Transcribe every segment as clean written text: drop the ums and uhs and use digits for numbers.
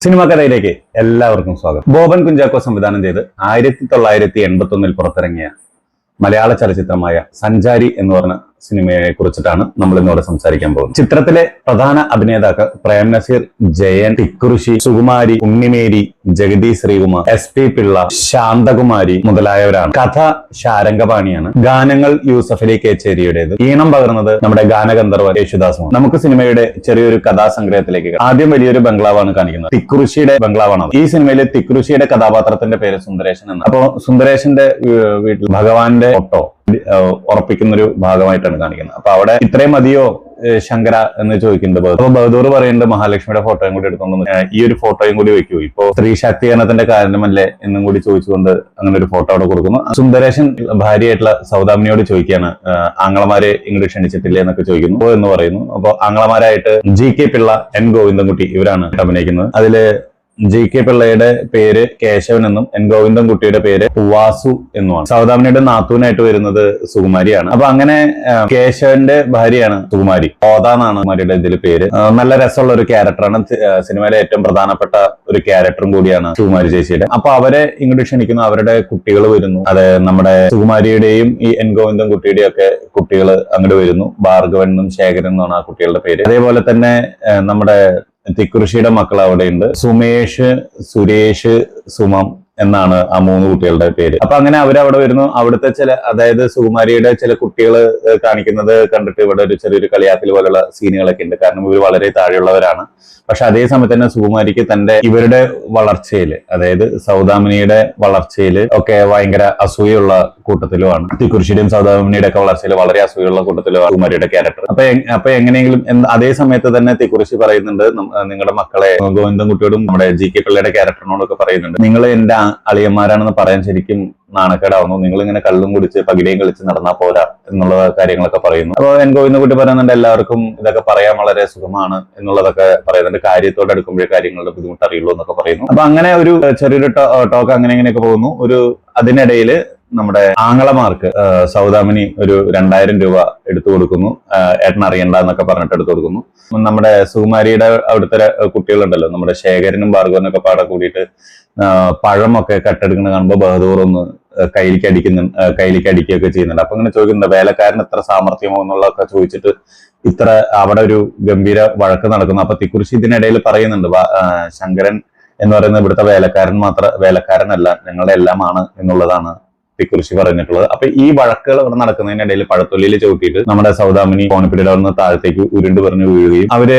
Cinema കഥയിലേക്ക് എല്ലാവർക്കും സ്വാഗതം. ബോബൻ കുഞ്ചാക്കോ സംവിധാനം ചെയ്ത് 1981 പുറത്തിറങ്ങിയ മലയാള ചലച്ചിത്രമായ സഞ്ചാരി എന്ന് പറഞ്ഞ സിനിമയെ കുറിച്ചിട്ടാണ് നമ്മൾ ഇന്നോടെ സംസാരിക്കാൻ പോകുന്നത്. ചിത്രത്തിലെ പ്രധാന അഭിനേതാക്കൾ പ്രേം നസീർ, ജയൻ, തിക്കുറിശി, സുകുമാരി, ഉണ്ണിമേരി, ജഗതി ശ്രീകുമാർ, SP പിള്ള, ശാന്തകുമാരി മുതലായവരാണ്. കഥ ശാരംഗപാണിയാണ്. ഗാനങ്ങൾ യൂസഫ് അലി കേച്ചേരിയുടേത്. ഈണം പകർന്നത് നമ്മുടെ ഗാനഗന്ധർവൻ യേശുദാസുമാണ്. നമുക്ക് സിനിമയുടെ ചെറിയൊരു കഥാസംഗ്രഹത്തിലേക്ക് ആദ്യം വലിയൊരു ബംഗ്ലാവാണ് കാണിക്കുന്നത്. തിക്കുറിശിയുടെ ബംഗ്ലാവാണ്. ഈ സിനിമയിലെ തിക്കുറിശിയുടെ കഥാപാത്രത്തിന്റെ പേര് സുന്ദരേശൻ എന്ന്. അപ്പോ സുന്ദരേശന്റെ വീട്ടിൽ ഭഗവാന്റെ ഫോട്ടോ ഉറപ്പിക്കുന്ന ഒരു ഭാഗമായിട്ടാണ് കാണിക്കുന്നത്. അപ്പൊ അവിടെ ഇത്രയും മതിയോ ശങ്കര എന്ന് ചോദിക്കുന്നുണ്ട്. അപ്പൊ ബഹദൂർ പറയുന്നുണ്ട് മഹാലക്ഷ്മിയുടെ ഫോട്ടോയും കൂടി എടുത്തോണ്ട് ഈ ഒരു ഫോട്ടോയും കൂടി വെക്കൂ, ഇപ്പോ സ്ത്രീ ശാക്തീകരണത്തിന്റെ കാരണമല്ലേ എന്നും കൂടി ചോദിച്ചുകൊണ്ട് അങ്ങനെ ഒരു ഫോട്ടോ അവിടെ കൊടുക്കുന്നു. സുന്ദരേശൻ ഭാര്യയായിട്ടുള്ള സൗദാമിനിയോട് ചോദിക്കുകയാണ്, ആങ്ങളമാരെ ഇങ്ങോട്ട് ക്ഷണിച്ചിട്ടില്ലേ എന്നൊക്കെ ചോദിക്കുന്നു എന്ന് പറയുന്നു. അപ്പൊ ആങ്ങളമാരായിട്ട് GK പിള്ള, N ഗോവിന്ദൻകുട്ടി ഇവരാണ് അഭിനയിക്കുന്നത്. അതില് GK പിള്ളയുടെ പേര് കേശവൻ എന്നും N ഗോവിന്ദൻകുട്ടിയുടെ പേര് വാസു എന്നുമാണ്. സൗദാമിനിയുടെ നാത്തൂനായിട്ട് വരുന്നത് സുകുമാരിയാണ്. അപ്പൊ അങ്ങനെ കേശവന്റെ ഭാര്യയാണ് സുകുമാരി. ഓത എന്നാണ് സുകുമാരിയുടെ ഇതിൽ പേര്. നല്ല രസമുള്ള ഒരു ക്യാരക്ടറാണ്. സിനിമയിലെ ഏറ്റവും പ്രധാനപ്പെട്ട ഒരു ക്യാരക്ടറും കൂടിയാണ് സുകുമാരി ചേച്ചിയുടെ. അപ്പൊ അവരെ ഇങ്ങോട്ട് ക്ഷണിക്കുന്നു. അവരുടെ കുട്ടികൾ വരുന്നു. അത് നമ്മുടെ സുകുമാരിയുടെയും ഈ N ഗോവിന്ദൻകുട്ടിയുടെയും ഒക്കെ കുട്ടികൾ അങ്ങോട്ട് വരുന്നു. ഭാർഗവൻ എന്നും ശേഖരൻ എന്നാണ് ആ കുട്ടികളുടെ പേര്. അതേപോലെ തന്നെ നമ്മുടെ തിക്കുറിശിയുടെ മക്കൾ അവിടെയുണ്ട്. സുമേഷ്, സുരേഷ്, സുമം എന്നാണ് ആ 3 കുട്ടികളുടെ പേര്. അപ്പൊ അങ്ങനെ അവരവിടെ വരുന്നു. അവിടുത്തെ അതായത് സുകുമാരിയുടെ ചില കുട്ടികൾ കാണിക്കുന്നത് കണ്ടിട്ട് ഇവിടെ ഒരു ചെറിയൊരു കളിയാക്കൽ പോലുള്ള സീനുകളൊക്കെ ഉണ്ട്. കാരണം ഇവർ വളരെ താഴെയുള്ളവരാണ്. പക്ഷെ അതേ സമയത്ത് തന്നെ സുകുമാരിക്ക് ഇവരുടെ വളർച്ചയിൽ, അതായത് സൗദാമിനിയുടെ വളർച്ചയിൽ ഒക്കെ ഭയങ്കര അസൂയുള്ള കൂട്ടത്തിലുമാണ്. തിക്കുറിശിയുടെയും സൗദാമിനിയുടെ ഒക്കെ വളർച്ചയിൽ വളരെ അസൂയുള്ള കൂട്ടത്തിലുമാണ് സുകുമാരിയുടെ ക്യാരക്ടർ. അപ്പൊ എങ്ങനെയെങ്കിലും അതേ സമയത്ത് തന്നെ തിക്കുറിശി പറയുന്നുണ്ട്, നിങ്ങളുടെ മക്കളെ ഗോവിന്ദൻകുട്ടിയോടും നമ്മുടെ GK പിള്ളയുടെ ക്യാരക്ടറിനോടൊക്കെ പറയുന്നുണ്ട്, നിങ്ങൾ എന്റെ അളിയന്മാരാണെന്ന് പറയാൻ ശരിക്കും നാണക്കേടാവുന്നു. നിങ്ങൾ ഇങ്ങനെ കള്ളും കുടിച്ച് പകിടയും കളിച്ച് നടന്നാൽ പോരാ എന്നുള്ള കാര്യങ്ങളൊക്കെ പറയുന്നു. അപ്പൊ N ഗോവിന്ദൻകുട്ടി പറയുന്നുണ്ട്, എല്ലാവർക്കും ഇതൊക്കെ പറയാൻ വളരെ സുഖമാണ് എന്നുള്ളതൊക്കെ പറയുന്നുണ്ട്. കാര്യത്തോടെ അടുക്കുമ്പോഴേ കാര്യങ്ങളുടെ ബുദ്ധിമുട്ട് അറിയുള്ളൂ എന്നൊക്കെ പറയുന്നു. അപ്പൊ അങ്ങനെ ഒരു ചെറിയൊരു ടോക്ക് അങ്ങനെ ഇങ്ങനെയൊക്കെ പോകുന്നു. അതിനിടയിൽ നമ്മുടെ ആങ്ങളമാർക്ക് സൗദാമിനി ഒരു 2000 രൂപ എടുത്തു കൊടുക്കുന്നു. ഏട്ടൻ അറിയണ്ട എന്നൊക്കെ പറഞ്ഞിട്ട് എടുത്തു കൊടുക്കുന്നു. നമ്മുടെ സുകുമാരിയുടെ അവിടുത്തെ കുട്ടികളുണ്ടല്ലോ, നമ്മുടെ ശേഖരനും ഭാർഗവനും പാടെ കൂടിയിട്ട് പഴമൊക്കെ കട്ടെടുക്കുന്ന കാണുമ്പോൾ ബഹദൂർ ഒന്ന് കയ്യിലേക്ക് അടിക്കുകയൊക്കെ ചെയ്യുന്നുണ്ട്. അപ്പൊ ഇങ്ങനെ ചോദിക്കുന്നുണ്ട്, വേലക്കാരൻ എത്ര സാമർഥ്യമോ എന്നുള്ളതൊക്കെ ചോദിച്ചിട്ട് അവിടെ ഒരു ഗംഭീര വഴക്ക് നടക്കുന്നു. അപ്പൊ തിക്കുറിശി ഇതിനിടയിൽ പറയുന്നുണ്ട്, ശങ്കരൻ എന്ന് പറയുന്നത് ഇവിടുത്തെ വേലക്കാരനല്ല, ഞങ്ങളുടെ എല്ലാമാണ് എന്നുള്ളതാണ് തിക്കുറിശി പറഞ്ഞിട്ടുള്ളത്. അപ്പൊ ഈ വഴക്കുകൾ ഇവിടെ നടക്കുന്നതിനിടയിൽ പഴത്തൊല്ലിയിൽ ചവിട്ടിയിട്ട് നമ്മുടെ സൗദാമിനി കോണിപ്പിടിയുടെ അവിടെ നിന്ന് താഴത്തേക്ക് ഉരുണ്ട് പറഞ്ഞു വീഴുകയും അവര്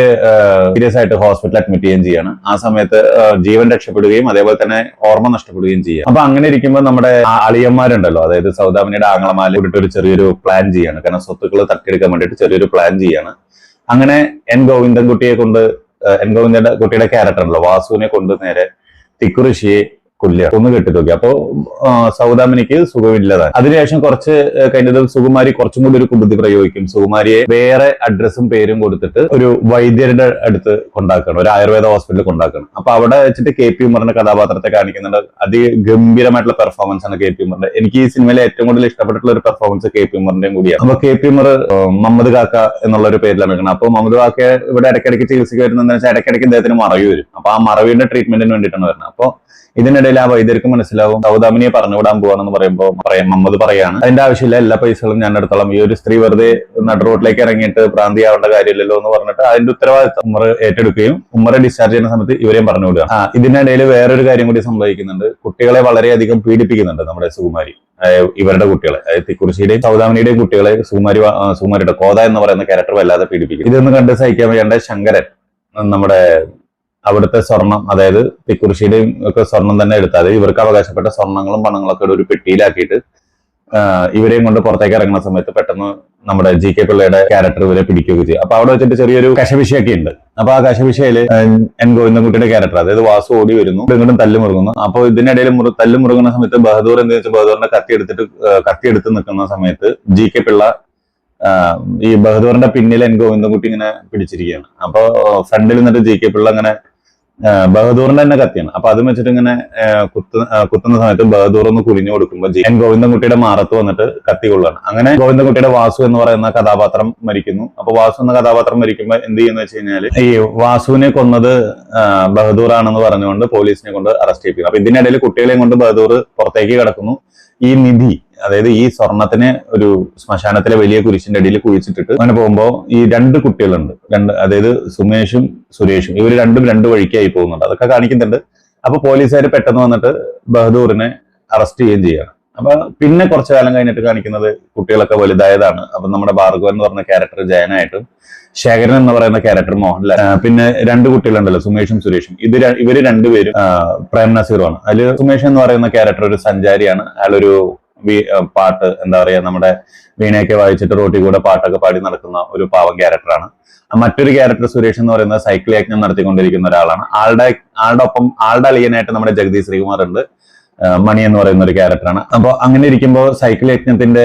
സീരിയസ് ആയിട്ട് ഹോസ്പിറ്റലിൽ അഡ്മിറ്റ് ചെയ്യുകയും ചെയ്യാണ്. ആ സമയത്ത് ജീവൻ രക്ഷപ്പെടുകയും അതേപോലെ തന്നെ ഓർമ്മ നഷ്ടപ്പെടുകയും ചെയ്യും. അപ്പൊ അങ്ങനെ ഇരിക്കുമ്പോൾ നമ്മുടെ അളിയന്മാരുണ്ടല്ലോ, അതായത് സൗദാമിനിയുടെ ആങ്ങളമാരെ കൂടിയിട്ട് ഒരു ചെറിയൊരു പ്ലാൻ ചെയ്യാണ്. കാരണം സ്വത്തുക്കൾ തട്ടിയെടുക്കാൻ വേണ്ടിയിട്ട് ചെറിയൊരു പ്ലാൻ ചെയ്യാണ്. അങ്ങനെ N ഗോവിന്ദൻകുട്ടിയുടെ ക്യാരക്ടർ ഉണ്ടല്ലോ, വാസുവിനെ കൊണ്ട് നേരെ തിക്കുറിശിയെ ഒന്ന് കെട്ടിത്തോക്കി. അപ്പോ സൗദാമിനിക്ക് സുഖമില്ലതാണ്. അതിനുശേഷം കുറച്ച് കഴിഞ്ഞത് സുകുമാരി കുറച്ചും കൂടി ഒരു കുബുദ്ധി പ്രയോഗിക്കും. സുകുമാരിയെ വേറെ അഡ്രസ്സും പേരും കൊടുത്തിട്ട് ഒരു വൈദ്യരുടെ അടുത്ത് കൊണ്ടാക്കണം, ഒരു ആയുർവേദ ഹോസ്പിറ്റലിൽ കൊണ്ടാക്കണം. അപ്പൊ അവിടെ വെച്ചിട്ട് KP ഉമ്മറിന്റെ കഥാപാത്രത്തെ കാണിക്കുന്നുണ്ട്. അതിഗംഭീരമായിട്ടുള്ള പെർഫോമൻസ് ആണ് KP ഉമ്മറിന്റെ. എനിക്ക് ഈ സിനിമയിലെ ഏറ്റവും കൂടുതൽ ഇഷ്ടപ്പെട്ടിട്ടുള്ള ഒരു പെർഫോമൻസ് KP ഉമ്മറിന്റെയും കൂടിയാണ്. അപ്പൊ KP ഉമ്മർ മുഹമ്മദ് കാക്ക എന്നുള്ള ഒരു പേരിലാണ് നിൽക്കുന്നത്. അപ്പൊ മുഹമ്മദ് കാക്ക ഇവിടെ ഇടയ്ക്കിടയ്ക്ക് ചികിത്സയ്ക്ക് വരുന്നതെന്ന് വെച്ചാൽ ഇടയ്ക്കിടയ്ക്ക് ഇദ്ദേഹത്തിന് മറവി വരും. അപ്പൊ ആ മറവിയുടെ ട്രീറ്റ്മെന്റിന് വേണ്ടിയിട്ടാണ് വരുന്നത്. അപ്പൊ ഇതിനിടയിൽ ആ വൈദ്യർക്ക് മനസ്സിലാവും സൗദാമിനിയെ പറഞ്ഞുവിടാൻ പോവാണെന്ന് പറയുമ്പോൾ മുഹമ്മദ് പറയാണ്, അതിന്റെ ആവശ്യമില്ല, എല്ലാ പൈസകളും ഞാൻ എടുത്തോളാം, ഈ ഒരു സ്ത്രീ വെറുതെ നടു റോഡിലേക്ക് ഇറങ്ങിയിട്ട് ഭ്രാന്തിയാവേണ്ട കാര്യമില്ലല്ലോ എന്ന് പറഞ്ഞിട്ട് അതിന്റെ ഉത്തരവാദിത്തം ഉമ്മർ ഏറ്റെടുക്കുകയും ഉമ്മറെ ഡിസ്ചാർജ് ചെയ്യുന്ന സമയത്ത് ഇവരെയും പറഞ്ഞുവിടുക. ഇതിനിടയിൽ വേറൊരു കാര്യം കൂടി സംഭവിക്കുന്നുണ്ട്. കുട്ടികളെ വളരെയധികം പീഡിപ്പിക്കുന്നുണ്ട് നമ്മുടെ സുകുമാരി. ഇവരുടെ കുട്ടികളെ, അതായത് തിക്കുറിശിയുടെയും സൗദാമിനിയുടെയും കുട്ടികളെ സുകുമാരിയുടെ കോത എന്ന് പറയുന്ന ക്യാരക്ടർ വല്ലാതെ പീഡിപ്പിക്കും. ഇതൊന്നും കണ്ട് സഹിക്കാൻ വയ്യാണ്ട് ശങ്കരൻ നമ്മുടെ അവിടുത്തെ സ്വർണം, അതായത് തിക്കുറിശിയുടെയും ഒക്കെ സ്വർണം തന്നെ എടുത്താൽ ഇവർക്ക് അവകാശപ്പെട്ട സ്വർണ്ണങ്ങളും പണങ്ങളൊക്കെ ഒരു പെട്ടിയിലാക്കിയിട്ട് ഇവരെയും കൊണ്ട് പുറത്തേക്ക് ഇറങ്ങുന്ന സമയത്ത് പെട്ടെന്ന് നമ്മുടെ GK പിള്ളയുടെ ക്യാരക്ടർ ഇവരെ പിടിക്കുകയൊക്കെ ചെയ്യും. അപ്പൊ അവിടെ വെച്ചിട്ട് ചെറിയൊരു കശവിശയൊക്കെ ഉണ്ട്. അപ്പൊ ആ കശവിശയില് N ഗോവിന്ദൻകുട്ടിയുടെ ക്യാരക്ടർ, അതായത് വാസു ഓടി വരുന്നു, ഇങ്ങോട്ടും തല്ല് മുറുകുന്നു. അപ്പൊ ഇതിനിടയിൽ തല്ല് മുറുകുന്ന സമയത്ത് ബഹദൂർ എന്താ വെച്ചാൽ ബഹദൂറിന്റെ കത്തിയെടുത്ത് നിൽക്കുന്ന സമയത്ത് GK പിള്ള ഈ ബഹദൂറിന്റെ പിന്നിൽ N ഗോവിന്ദൻകുട്ടി ഇങ്ങനെ പിടിച്ചിരിക്കുകയാണ്. അപ്പൊ ഫ്രണ്ടിൽ നിന്നിട്ട് GK പിള്ള അങ്ങനെ ബഹദൂറിന്റെ തന്നെ കത്തിയാണ്. അപ്പൊ അത് വെച്ചിട്ട് ഇങ്ങനെ കുത്തുന്ന സമയത്ത് ബഹദൂർ ഒന്ന് കുനിഞ്ഞു കൊടുക്കുമ്പോൾ എൻ ഗോവിന്ദൻകുട്ടിയുടെ മാറത്ത് വന്നിട്ട് കത്തി കൊള്ളുകയാണ്. അങ്ങനെ ഗോവിന്ദൻകുട്ടിയുടെ വാസു എന്ന് പറയുന്ന കഥാപാത്രം മരിക്കുന്നു. അപ്പൊ വാസു എന്ന കഥാപാത്രം മരിക്കുമ്പോൾ എന്ത് ചെയ്യുന്ന വെച്ച് കഴിഞ്ഞാല് ഈ വാസുവിനെ കൊന്നത് ബഹദൂർ ആണെന്ന് പറഞ്ഞുകൊണ്ട് പോലീസിനെ കൊണ്ട് അറസ്റ്റ് ചെയ്യിപ്പിക്കും. അപ്പൊ ഇതിനിടയിൽ കുട്ടികളെയും കൊണ്ട് ബഹദൂർ പുറത്തേക്ക് കടക്കുന്നു. ഈ നിധി, അതായത് ഈ സ്വർണത്തിനെ ഒരു ശ്മശാനത്തിലെ വലിയ കുരിശിന്റെ അടിയിൽ കുഴിച്ചിട്ടിട്ട് അങ്ങനെ പോകുമ്പോ ഈ രണ്ട് കുട്ടികളുണ്ട്, അതായത് സുമേഷും സുരേഷും, ഇവർ രണ്ടും രണ്ട് വഴിക്കായി പോകുന്നുണ്ട്. അതൊക്കെ കാണിക്കുന്നുണ്ട്. അപ്പൊ പോലീസുകാർ പെട്ടെന്ന് വന്നിട്ട് ബഹദൂറിനെ അറസ്റ്റ് ചെയ്യുകയും ചെയ്യാണ്. അപ്പൊ പിന്നെ കുറച്ചു കാലം കഴിഞ്ഞിട്ട് കാണിക്കുന്നത് കുട്ടികളൊക്കെ വലുതായതാണ്. അപ്പൊ നമ്മുടെ ഭാർഗവൻ എന്ന് പറഞ്ഞ ക്യാരക്ടർ ജയനായിട്ടും ശേഖരൻ എന്ന് പറയുന്ന ക്യാരക്ടർ മോഹൻലാൽ, പിന്നെ രണ്ട് കുട്ടികളുണ്ടല്ലോ സുമേഷും സുരേഷും, ഇവര് രണ്ടുപേരും പ്രേം നസീറുമാണ്. അതിൽ സുമേഷ് എന്ന് പറയുന്ന ക്യാരക്ടർ ഒരു സഞ്ചാരിയാണ്. അയാളൊരു പാട്ട്, എന്താ പറയാ, നമ്മുടെ വീണയൊക്കെ വായിച്ചിട്ട് റോട്ടിൽ കൂടെ പാട്ടൊക്കെ പാടി നടക്കുന്ന ഒരു പാവം ക്യാരക്ടറാണ്. മറ്റൊരു ക്യാരക്ടർ സുരേഷ് എന്ന് പറയുന്ന സൈക്കിൾ യജ്ഞം നടത്തിക്കൊണ്ടിരിക്കുന്ന ഒരാളാണ്. ആളുടെ അളിയനായിട്ട് നമ്മുടെ ജഗദീഷ് ശ്രീകുമാർ ഉണ്ട്, മണി എന്ന് പറയുന്ന ഒരു ക്യാരക്ടറാണ്. അപ്പൊ അങ്ങനെ ഇരിക്കുമ്പോൾ സൈക്കിൾ യജ്ഞത്തിന്റെ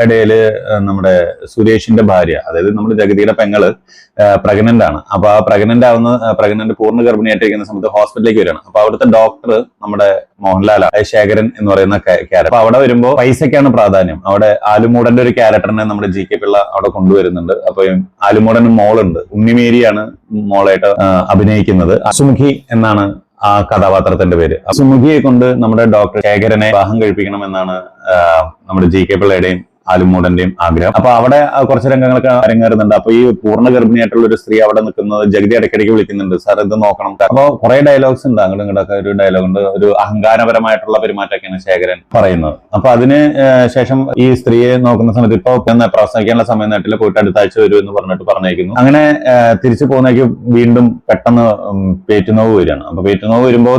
ഇടയില് നമ്മുടെ സുരേഷിന്റെ ഭാര്യ, അതായത് നമ്മുടെ ജഗതിയുടെ പെങ്ങള് പ്രഗ്നന്റ് ആണ്. അപ്പൊ ആ പ്രഗ്നന്റ് പൂർണ്ണ ഗർഭിണിയായിട്ടിരിക്കുന്ന സമയത്ത് ഹോസ്പിറ്റലിലേക്ക് വരികയാണ്. അപ്പൊ അവിടുത്തെ ഡോക്ടർ നമ്മുടെ മോഹൻലാലാണ്, ശേഖരൻ എന്ന് പറയുന്ന ക്യാരക്ടർ. അപ്പൊ അവിടെ വരുമ്പോൾ പൈസയ്ക്കാണ് പ്രാധാന്യം. അവിടെ ആലുമൂടന്റെ ഒരു ക്യാരക്ടറിനെ നമ്മുടെ ജി.കെ. പിള്ള അവിടെ കൊണ്ടുവരുന്നുണ്ട്. അപ്പൊ ആലുമൂടന് മോളുണ്ട്, ഉണ്ണിമേരിയാണ് മോളായിട്ട് അഭിനയിക്കുന്നത്. അസുമുഖി എന്നാണ് ആ കഥാപാത്രത്തിന്റെ പേര്. സുമുഖിയെ കൊണ്ട് നമ്മുടെ ഡോക്ടർ ശേഖരനെ വിവാഹം കഴിപ്പിക്കണം എന്നാണ് നമ്മുടെ ജി.കെ. പിള്ളയുടെയും ആലുമൂടന്റെയും ആഗ്രഹം. അപ്പൊ അവിടെ കുറച്ച് രംഗങ്ങളൊക്കെ അരങ്ങേറുന്നുണ്ട്. അപ്പൊ ഈ പൂർണ്ണ ഗർഭിണിയായിട്ടുള്ള ഒരു സ്ത്രീ അവിടെ നിൽക്കുന്നത് ജഗതി ഇടയ്ക്കിടയ്ക്ക് വിളിക്കുന്നുണ്ട്, സാർ ഇത് നോക്കണം. അപ്പൊ കുറെ ഡയലോഗ്സ് ഉണ്ട്, അങ്ങോട്ടും ഇങ്ങോട്ടൊക്കെ ഒരു ഡയലോഗ് ഉണ്ട്. ഒരു അഹങ്കാരപരമായിട്ടുള്ള പെരുമാറ്റമൊക്കെയാണ് ശേഖരൻ പറയുന്നത്. അപ്പൊ അതിന് ശേഷം ഈ സ്ത്രീയെ നോക്കുന്ന സമയത്ത് ഇപ്പൊ പ്രസംഗിക്കാനുള്ള സമയം നേട്ടിൽ പോയിട്ട് അടുത്ത ആഴ്ച വരും എന്ന് പറഞ്ഞിട്ട് പറഞ്ഞേക്കുന്നു. അങ്ങനെ തിരിച്ചു പോകുന്നേക്ക് വീണ്ടും പെട്ടെന്ന് പേറ്റുനോവ് വരികയാണ്. അപ്പൊ പേറ്റുനോവ് വരുമ്പോൾ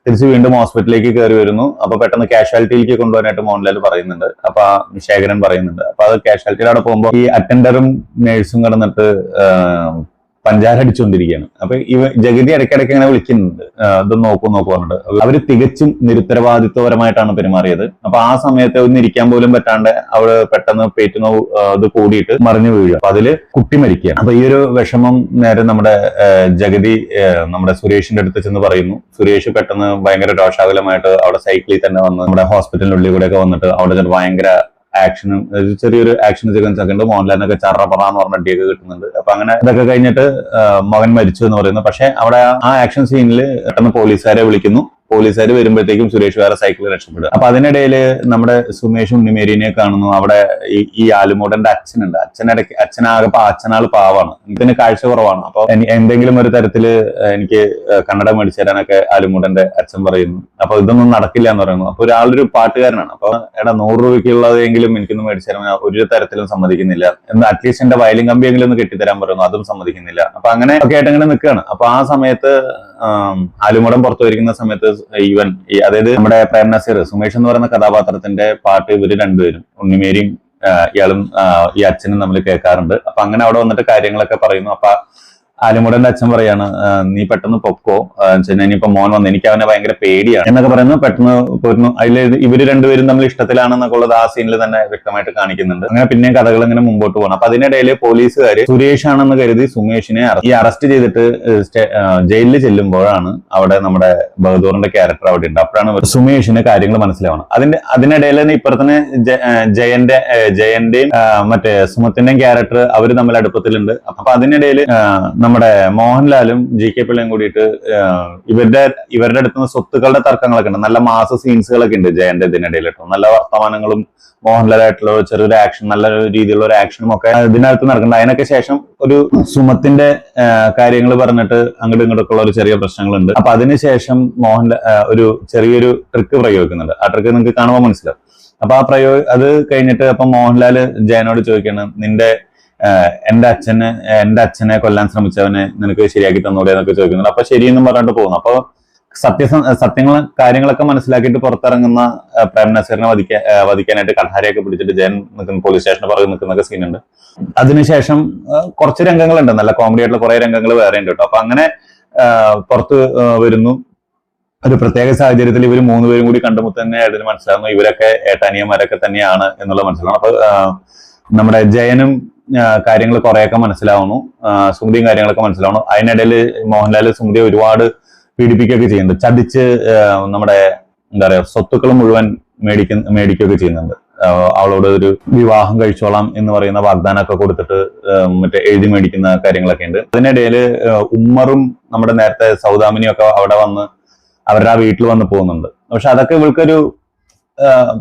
തിരിച്ച് വീണ്ടും ഹോസ്പിറ്റലിലേക്ക് കയറി വരുന്നു. അപ്പൊ പെട്ടെന്ന് കാഷ്വാലിറ്റിയിലേക്ക് കൊണ്ടുപോകാനായിട്ട് മോഹൻലാൽ പറയുന്നുണ്ട്. അപ്പൊ ശേഖരൻ പറയുന്നുണ്ട്. അപ്പൊ അത് കാഷ്വാലിറ്റിയുടെ അവിടെ പോകുമ്പോൾ ഈ അറ്റൻഡറും നേഴ്സും കിടന്നിട്ട് പഞ്ചാര അടിച്ചുകൊണ്ടിരിക്കുകയാണ്. അപ്പൊ ജഗതി ഇടയ്ക്കിടയ്ക്ക് ഇങ്ങനെ വിളിക്കുന്നുണ്ട്, ഇതൊന്ന് നോക്കൂ പറഞ്ഞിട്ട്. അവര് തികച്ചും നിരുത്തരവാദിത്വപരമായിട്ടാണ് പെരുമാറിയത്. അപ്പൊ ആ സമയത്ത് ഒന്ന് ഇരിക്കാൻ പോലും പറ്റാണ്ട് അവള് പെട്ടെന്ന് പേറ്റുനോ ഇത് കൂടിയിട്ട് മറിഞ്ഞു വീഴുക. അപ്പൊ അതില് കുട്ടി മരിക്കുകയാണ്. അപ്പൊ ഈ ഒരു വിഷമം നേരെ നമ്മുടെ ജഗതി നമ്മുടെ സുരേഷിന്റെ അടുത്ത് ചെന്ന് പറയുന്നു. സുരേഷ് പെട്ടെന്ന് ഭയങ്കര രോഷാകുലമായിട്ട് അവിടെ സൈക്കിളിൽ തന്നെ വന്ന് നമ്മുടെ ഹോസ്പിറ്റലിനുള്ളിൽ കൂടെ ഒക്കെ വന്നിട്ട് അവിടെ ഭയങ്കര ആക്ഷനും ചെറിയൊരു ആക്ഷൻ സീക്വൻസ് ഒക്കെ ഉണ്ട്. മോഹൻലാലിനൊക്കെ ചറപറാന്ന് പറഞ്ഞ അടിയൊക്കെ കിട്ടുന്നുണ്ട്. അപ്പൊ അങ്ങനെ ഇതൊക്കെ കഴിഞ്ഞിട്ട് മകൻ മരിച്ചു എന്ന് പറയുന്നു. പക്ഷെ അവിടെ ആ ആക്ഷൻ സീനിൽ പെട്ടെന്ന് പോലീസുകാരെ വിളിക്കുന്നു. പോലീസുകാർ വരുമ്പോഴത്തേക്കും സുരേഷ് വേറെ സൈക്കിളിൽ രക്ഷപ്പെടുക. അപ്പൊ അതിനിടയിൽ നമ്മുടെ സുമേഷും ഉണ്ണിമേരിനെ കാണുന്നു. അവിടെ ഈ ആലുമൂടന്റെ അച്ഛനുണ്ട്. അച്ഛനാള് പാവാണ്, ഇതിന് കാഴ്ച കുറവാണ്. അപ്പൊ എന്തെങ്കിലും ഒരു തരത്തില് എനിക്ക് കന്നഡ മേടിച്ചു തരാനൊക്കെ ആലുമൂടന്റെ അച്ഛൻ പറയുന്നു. അപ്പൊ ഇതൊന്നും നടക്കില്ല എന്ന് പറയുന്നു. അപ്പൊ ഒരാളൊരു പാട്ടുകാരനാണ്. അപ്പൊ 100 രൂപയ്ക്കുള്ളതെങ്കിലും എനിക്കൊന്ന് മേടിച്ചു തരാൻ ഒരു തരത്തിലും സമ്മതിക്കുന്നില്ല. എന്ന് അറ്റ്ലീസ്റ്റ് എന്റെ വയലിൻ കമ്പിയെങ്കിലും ഒന്ന് കെട്ടിത്തരാൻ പറയുന്നു, അതും സമ്മതിക്കുന്നില്ല. അപ്പൊ അങ്ങനെ ഒക്കെ ആയിട്ട് ഇങ്ങനെ നിൽക്കുകയാണ്. അപ്പൊ ആ സമയത്ത് ആലുമൂടൻ പുറത്തു വരിക്കുന്ന സമയത്ത് അതായത് നമ്മുടെ പ്രേം നസീർ, സുമേഷ് എന്ന് പറയുന്ന കഥാപാത്രത്തിന്റെ പാട്ട് ഇവര് രണ്ടുപേരും, ഉണ്ണിമേരിയും ഇയാളും ഈ അച്ഛനും നമ്മൾ കേൾക്കാറുണ്ട്. അപ്പൊ അങ്ങനെ അവിടെ വന്നിട്ട് കാര്യങ്ങളൊക്കെ പറയുന്നു. അപ്പൊ ആലുമൂടന്റെ അച്ഛൻ പറയാണ്, നീ പെട്ടെന്ന് പൊക്കോ, ഇനിയിപ്പോ മോൻ വന്ന് എനിക്ക് അവനെ ഭയങ്കര പേടിയാണ് എന്നൊക്കെ പറയുന്നു. പെട്ടെന്ന് പോരുന്നു. അതിൽ ഇവര് രണ്ടുപേരും തമ്മിൽ ഇഷ്ടത്തിലാണെന്നൊക്കെ ഉള്ളത് ആ സീനിൽ തന്നെ വ്യക്തമായിട്ട് കാണിക്കുന്നുണ്ട്. അങ്ങനെ പിന്നെ കഥകൾ ഇങ്ങനെ മുമ്പോട്ട് പോകണം. അപ്പൊ അതിനിടയിൽ പോലീസുകാര് സുരേഷ് ആണെന്ന് കരുതി സുമേഷിനെ അറസ്റ്റ് ചെയ്തിട്ട് ജയിലിൽ ചെല്ലുമ്പോഴാണ് അവിടെ നമ്മുടെ ബഹദൂറിന്റെ ക്യാരക്ടർ അവിടെ ഉണ്ട്. അപ്പോഴാണ് സുമേഷിന് കാര്യങ്ങൾ മനസ്സിലാവണം. അതിനിടയിൽ തന്നെ ഇപ്പുറത്തന്നെ ജയന്റെയും മറ്റേ സുമത്തിന്റെയും ക്യാരക്ടർ അവര് തമ്മിൽ അടുപ്പത്തിലുണ്ട്. അപ്പൊ അതിനിടയിൽ നമ്മുടെ മോഹൻലാലും ജി.കെ. പിള്ളയും കൂടിയിട്ട് ഇവരുടെ അടുത്തുനിന്ന് സ്വത്തുക്കളുടെ തർക്കങ്ങളൊക്കെ ഉണ്ട്. നല്ല മാസ സീൻസുകളൊക്കെ ഉണ്ട് ജയന്റെ ഇതിനിടയിൽ കേട്ടോ. നല്ല വർത്തമാനങ്ങളും മോഹൻലാലായിട്ടുള്ള ചെറിയൊരു ആക്ഷൻ, നല്ല രീതിയിലുള്ള ഒരു ആക്ഷനും ഒക്കെ ഇതിനകത്ത് നടക്കുന്നുണ്ട്. അതിനൊക്കെ ശേഷം ഒരു സുമത്തിന്റെ കാര്യങ്ങൾ പറഞ്ഞിട്ട് അങ്ങോട്ടും ഇങ്ങോട്ടൊക്കെ ഉള്ള ഒരു ചെറിയ പ്രശ്നങ്ങളുണ്ട്. അപ്പൊ അതിനുശേഷം ഒരു ചെറിയൊരു ട്രിക്ക് പ്രയോഗിക്കുന്നുണ്ട്. ആ ട്രിക്ക് നിങ്ങൾക്ക് കാണുമ്പോൾ മനസ്സിലാവും. അപ്പൊ അത് കഴിഞ്ഞിട്ട് അപ്പൊ മോഹൻലാൽ ജയനോട് ചോദിക്കാണ്, എന്റെ അച്ഛനെ കൊല്ലാൻ ശ്രമിച്ചവനെ നിനക്ക് ശരിയാക്കി തന്നൂടെ എന്നൊക്കെ ചോദിക്കുന്നുണ്ട്. അപ്പൊ ശരിയെന്നും പറഞ്ഞിട്ട് പോകുന്നു. അപ്പൊ കാര്യങ്ങളൊക്കെ മനസ്സിലാക്കിയിട്ട് പുറത്തിറങ്ങുന്ന പ്രേം നസീറിനെ വധിക്കാനായിട്ട് കഠാരയൊക്കെ പിടിച്ചിട്ട് ജയൻ നിൽക്കുന്ന പോലീസ് സ്റ്റേഷന് പുറകെ നിൽക്കുന്നൊക്കെ സീനുണ്ട്. അതിനുശേഷം കുറച്ച് രംഗങ്ങളുണ്ട്, നല്ല കോമഡി ആയിട്ടുള്ള കുറെ രംഗങ്ങൾ വേറെ ഉണ്ട് കേട്ടോ. അപ്പൊ അങ്ങനെ പുറത്ത് വരുന്നു. ഒരു പ്രത്യേക സാഹചര്യത്തിൽ ഇവർ 3 പേരും കൂടി കണ്ടുമുട്ടുന്ന അതിന് മനസ്സിലാവുന്നു ഇവരൊക്കെ ഏട്ടാനിയന്മാരൊക്കെ തന്നെയാണ് എന്നുള്ളത് മനസ്സിലാവും. അപ്പൊ നമ്മുടെ ജയനും കാര്യങ്ങൾ കുറെയൊക്കെ മനസ്സിലാവുന്നു. സുമതിയും കാര്യങ്ങളൊക്കെ മനസ്സിലാവുന്നു. അതിനിടയിൽ മോഹൻലാൽ സുമതിയെ ഒരുപാട് പീഡിപ്പിക്കുകയൊക്കെ ചെയ്യുന്നുണ്ട്. ചതിച്ച് നമ്മുടെ എന്താ പറയാ സ്വത്തുക്കൾ മുഴുവൻ മേടിക്കുകയൊക്കെ ചെയ്യുന്നുണ്ട്. അവളോട് ഒരു വിവാഹം കഴിച്ചോളാം എന്ന് പറയുന്ന വാഗ്ദാനമൊക്കെ കൊടുത്തിട്ട് മറ്റേ എഴുതി മേടിക്കുന്ന കാര്യങ്ങളൊക്കെ ഉണ്ട്. അതിനിടയിൽ ഉമ്മറും നമ്മുടെ നേരത്തെ സൗദാമിനിയും ഒക്കെ അവിടെ വന്ന് അവരുടെ ആ വീട്ടിൽ വന്ന് പോകുന്നുണ്ട്. പക്ഷെ അതൊക്കെ ഇവൾക്കൊരു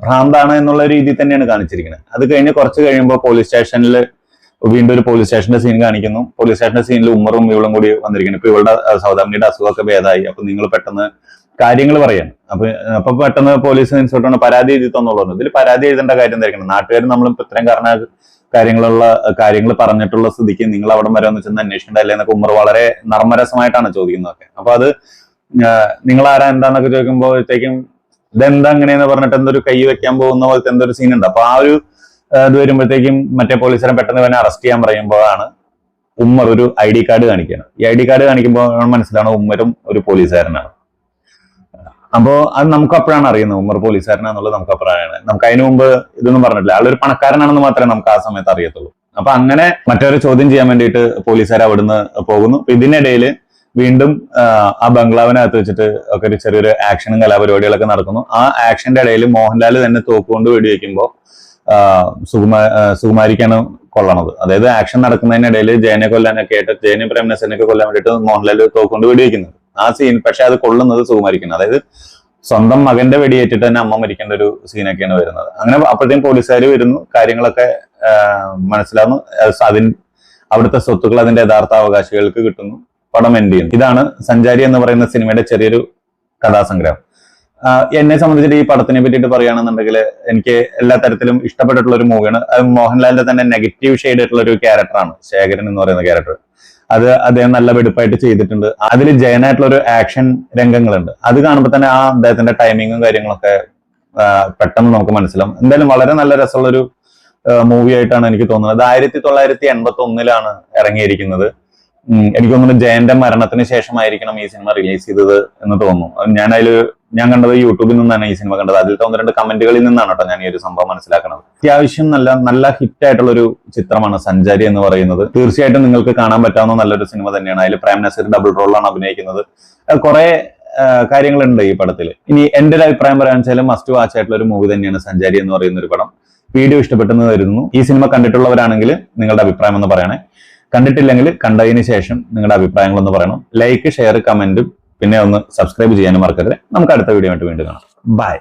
ഭ്രാന്താണ് എന്നുള്ള രീതിയിൽ തന്നെയാണ് കാണിച്ചിരിക്കുന്നത്. അത് കഴിഞ്ഞ് കുറച്ച് കഴിയുമ്പോൾ പോലീസ് സ്റ്റേഷനിൽ വീണ്ടും ഒരു പോലീസ് സ്റ്റേഷന്റെ സീൻ കാണിക്കുന്നു. പോലീസ് സ്റ്റേഷന്റെ സീനിൽ ഉമ്മറും ഇവളും കൂടി വന്നിരിക്കുന്നു. ഇപ്പൊ ഇവളുടെ സൗദാമിനിയുടെ അസുഖമൊക്കെ ഭേദമായി. അപ്പൊ നിങ്ങൾ പെട്ടെന്ന് കാര്യങ്ങൾ പറയാണ്. അപ്പൊ പെട്ടെന്ന് പോലീസ് ഇൻസ്പെക്ടറിന് പരാതി എഴുതി തന്നുള്ളത്. ഇതിൽ പരാതി എഴുതേണ്ട കാര്യം എന്തായിരിക്കണം? നാട്ടുകാർ നമ്മളിപ്പോ ഇത്രയും കാര്യങ്ങൾ പറഞ്ഞിട്ടുള്ള സ്ഥിതിക്ക് നിങ്ങൾ അവിടെ വരെ ഒന്ന് ചെന്ന് അന്വേഷിക്കേണ്ടല്ലേ എന്നൊക്കെ ഉമ്മർ വളരെ നർമ്മരസമായിട്ടാണ് ചോദിക്കുന്നതൊക്കെ. അപ്പൊ അത് നിങ്ങൾ ആരാ എന്താന്നൊക്കെ ചോദിക്കുമ്പോഴത്തേക്കും ഇതെന്താ അങ്ങനെയെന്ന് പറഞ്ഞിട്ട് എന്തൊരു കൈ വെക്കാൻ പോകുന്ന പോലത്തെ എന്തൊരു സീൻ ഉണ്ട്. അപ്പൊ ആ ഒരു ഇത് വരുമ്പോഴത്തേക്കും മറ്റേ പോലീസുകാരൻ പെട്ടെന്ന് ഇവനെ അറസ്റ്റ് ചെയ്യാൻ പറയുമ്പോഴാണ് ഉമ്മർ ഒരു ID കാർഡ് കാണിക്കുകയാണ്. ഈ ID കാർഡ് കാണിക്കുമ്പോൾ മനസ്സിലാണ് ഉമ്മരും ഒരു പോലീസുകാരനാണ്. അപ്പോ അത് നമുക്ക് അപ്പോഴാണ് അറിയുന്നത് ഉമ്മർ പോലീസുകാരനാന്നുള്ളത്. നമുക്ക് അപ്പോഴാണ്, നമുക്ക് അതിനു മുമ്പ് ഇതൊന്നും പറഞ്ഞിട്ടില്ല. ആളൊരു പണക്കാരനാണെന്ന് മാത്രമേ നമുക്ക് ആ സമയത്ത് അറിയത്തുള്ളൂ. അപ്പൊ അങ്ങനെ മറ്റൊരു ചോദ്യം ചെയ്യാൻ വേണ്ടിയിട്ട് പോലീസുകാർ അവിടുന്ന് പോകുന്നു. ഇതിനിടയിൽ വീണ്ടും ആ ബംഗ്ലാവിനകത്ത് വെച്ചിട്ട് ഒക്കെ ഒരു ചെറിയൊരു ആക്ഷനും കലാപരിപാടികളൊക്കെ നടക്കുന്നു. ആ ആക്ഷന്റെ ഇടയിൽ മോഹൻലാൽ തന്നെ തോക്കുകൊണ്ട് വെടിവെക്കുമ്പോൾ സുകുമാരിക്കാണ് കൊള്ളണത്. അതായത് ആക്ഷൻ നടക്കുന്നതിനിടയിൽ ജയനെ കൊല്ലാനൊക്കെ ആയിട്ട് ജയനെ പ്രേംനസറിനൊക്കെ കൊല്ലാൻ വേണ്ടിയിട്ട് മോഹൻലാൽ തോക്കുകൊണ്ട് വെടിവെക്കുന്നത് ആ സീൻ. പക്ഷെ അത് കൊള്ളുന്നത് സുകുമാരിക്കാണ്. അതായത് സ്വന്തം മകന്റെ വെടിയേറ്റിട്ട് തന്നെ അമ്മ മരിക്കേണ്ട ഒരു സീനൊക്കെയാണ് വരുന്നത്. അങ്ങനെ അപ്പോഴത്തേക്കും പോലീസുകാർ വരുന്നു, കാര്യങ്ങളൊക്കെ മനസ്സിലാവുന്നു. അവിടുത്തെ സ്വത്തുക്കൾ അതിന്റെ യഥാർത്ഥ അവകാശികൾക്ക് കിട്ടുന്നു. പടം എൻഡ് ചെയ്യുന്നു. ഇതാണ് സഞ്ചാരി എന്ന് പറയുന്ന സിനിമയുടെ ചെറിയൊരു കഥാസംഗ്രഹം. എന്നെ സംബന്ധിച്ചിട്ട് ഈ പടത്തിനെ പറ്റിയിട്ട് പറയുകയാണെന്നുണ്ടെങ്കിൽ എനിക്ക് എല്ലാ തരത്തിലും ഇഷ്ടപ്പെട്ടിട്ടുള്ള ഒരു മൂവിയാണ്. മോഹൻലാലിന്റെ തന്നെ നെഗറ്റീവ് ഷെയ്ഡ് ആയിട്ടുള്ള ഒരു ക്യാരക്ടറാണ് ശേഖരൻ എന്ന് പറയുന്ന ക്യാരക്ടർ. അത് അദ്ദേഹം നല്ല വെടുപ്പായിട്ട് ചെയ്തിട്ടുണ്ട്. അതിൽ ജയനായിട്ടുള്ള ഒരു ആക്ഷൻ രംഗങ്ങളുണ്ട്. അത് കാണുമ്പോൾ തന്നെ ആ അദ്ദേഹത്തിന്റെ ടൈമിങ്ങും കാര്യങ്ങളൊക്കെ പെട്ടെന്ന് നമുക്ക് മനസ്സിലാവും. എന്തായാലും വളരെ നല്ല രസമുള്ള ഒരു മൂവി ആയിട്ടാണ് എനിക്ക് തോന്നുന്നത്. അത് 1981 ഇറങ്ങിയിരിക്കുന്നത്. എനിക്ക് തോന്നുന്നു ജയന്റെ മരണത്തിന് ശേഷമായിരിക്കണം ഈ സിനിമ റിലീസ് ചെയ്തത് എന്ന് തോന്നുന്നു. ഞാൻ കണ്ടത് യൂട്യൂബിൽ നിന്നാണ് ഈ സിനിമ കണ്ടത്. അതിൽ 1-2 കമന്റുകളിൽ നിന്നാണ് കേട്ടോ ഞാൻ ഈ ഒരു സംഭവം മനസ്സിലാക്കുന്നത്. അത്യാവശ്യം നല്ല ഹിറ്റ് ആയിട്ടുള്ള ഒരു ചിത്രമാണ് സഞ്ചാരി എന്ന് പറയുന്നത്. തീർച്ചയായിട്ടും നിങ്ങൾക്ക് കാണാൻ പറ്റാവുന്ന നല്ലൊരു സിനിമ തന്നെയാണ്. അതിൽ പ്രേം നസീർ ഡബിൾ റോളാണ് അഭിനയിക്കുന്നത്. കുറെ കാര്യങ്ങളുണ്ട് ഈ പടത്തിൽ. ഇനി എന്റെ ഒരു അഭിപ്രായം പറയാൻ വെച്ചാൽ മസ്റ്റ് വാച്ച് ആയിട്ടുള്ള ഒരു മൂവി തന്നെയാണ് സഞ്ചാരി എന്ന് പറയുന്ന ഒരു പടം. വീഡിയോ ഇഷ്ടപ്പെട്ടെന്ന് കരുതുന്നു. ഈ സിനിമ കണ്ടിട്ടുള്ളവരാണെങ്കിൽ നിങ്ങളുടെ അഭിപ്രായം ഒന്ന് പറയണേ. കണ്ടിട്ടില്ലെങ്കിൽ കണ്ടതിന് ശേഷം നിങ്ങളുടെ അഭിപ്രായങ്ങളൊന്ന് പറയണം. ലൈക്ക്, ഷെയർ, കമന്റും പിന്നെ ഒന്ന് സബ്സ്ക്രൈബ് ചെയ്യാനും മറക്കരുത്. നമുക്ക് അടുത്ത വീഡിയോ ആയിട്ട് വീണ്ടും കാണാം. ബൈ.